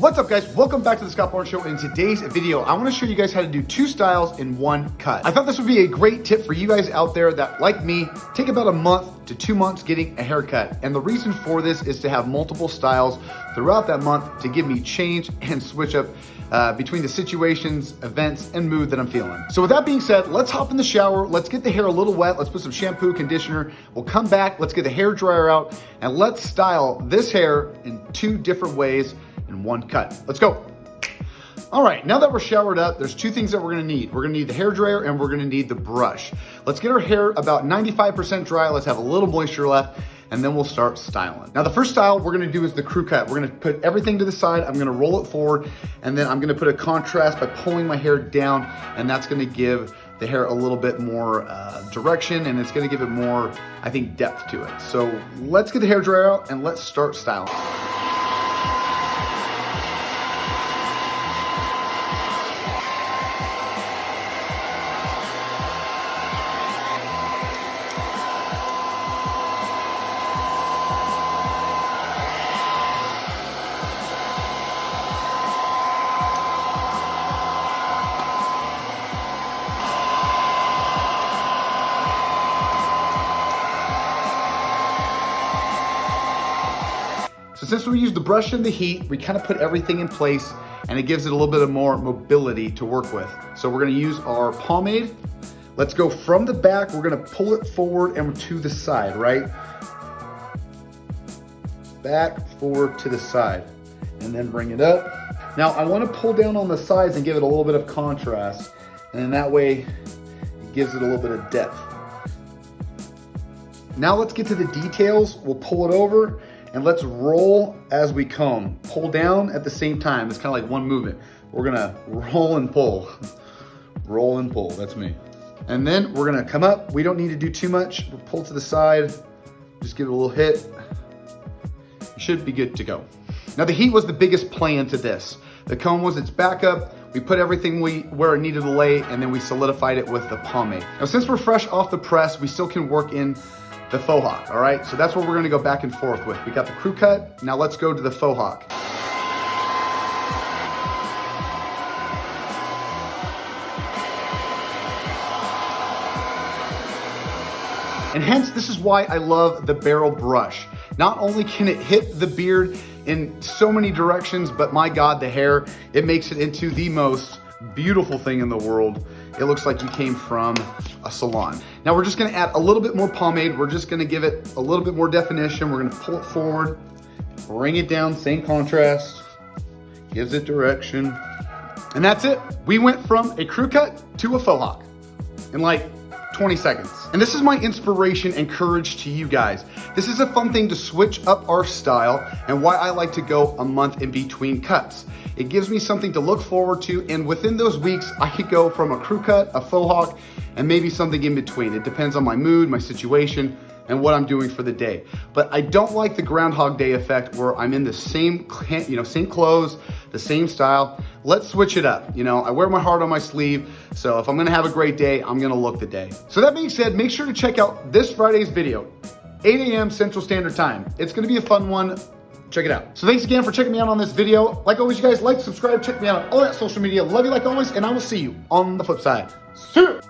What's up, guys? Welcome back to the Scott Barnes Show. In today's video, I want to show you guys how to do two styles in one cut. I thought this would be a great tip for you guys out there that, like me, take about a month to 2 months getting a haircut. And the reason for this is to have multiple styles throughout that month to give me change and switch up between the situations, events, and mood that I'm feeling. So with that being said, let's hop in the shower. Let's get the hair a little wet. Let's put some shampoo, conditioner. We'll come back. Let's get the hair dryer out and let's style this hair in two different ways in one cut. Let's go. All right, now that we're showered up, there's two things that we're gonna need. We're gonna need the hair dryer and we're gonna need the brush. Let's get our hair about 95% dry. Let's have a little moisture left and then we'll start styling. Now the first style we're gonna do is the crew cut. We're gonna put everything to the side. I'm gonna roll it forward and then I'm gonna put a contrast by pulling my hair down, and that's gonna give the hair a little bit more direction, and it's gonna give it more, I think, depth to it. So let's get the hair dryer out and let's start styling. So since we use the brush and the heat, we kind of put everything in place and it gives it a little bit of more mobility to work with. So we're gonna use our pomade. Let's go from the back. We're gonna pull it forward and to the side, right? Back, forward, to the side, and then bring it up. Now I wanna pull down on the sides and give it a little bit of contrast. And then that way, it gives it a little bit of depth. Now let's get to the details. We'll pull it over and let's roll as we comb. Pull down at the same time. It's kind of like one movement. We're gonna roll and pull. Roll and pull, that's me. And then we're gonna come up. We don't need to do too much. We'll pull to the side, just give it a little hit. You should be good to go. Now the heat was the biggest play into this. The comb was its backup. We put everything where it needed to lay, and then we solidified it with the pomade. Now since we're fresh off the press, we still can work in the faux hawk, all right? So that's what we're gonna go back and forth with. We got the crew cut, now let's go to the faux hawk. And hence, this is why I love the barrel brush. Not only can it hit the beard in so many directions, but my God, the hair, it makes it into the most beautiful thing in the world. It looks like you came from a salon. Now we're just gonna add a little bit more pomade. We're just gonna give it a little bit more definition. We're gonna pull it forward, bring it down, same contrast, gives it direction. And that's it. We went from a crew cut to a faux hawk in like 20 seconds. And this is my inspiration and courage to you guys. This is a fun thing to switch up our style and why I like to go a month in between cuts. It gives me something to look forward to, and within those weeks, I could go from a crew cut, a faux hawk, and maybe something in between. It depends on my mood, my situation, and what I'm doing for the day. But I don't like the Groundhog Day effect where I'm in the same clothes, the same style. Let's switch it up. I wear my heart on my sleeve, so if I'm gonna have a great day, I'm gonna look the day. So that being said, make sure to check out this Friday's video, 8 a.m. Central Standard Time. It's gonna be a fun one. Check it out. So thanks again for checking me out on this video. Like always, you guys, like, subscribe, check me out on all that social media. Love you like always, and I will see you on the flip side. See ya!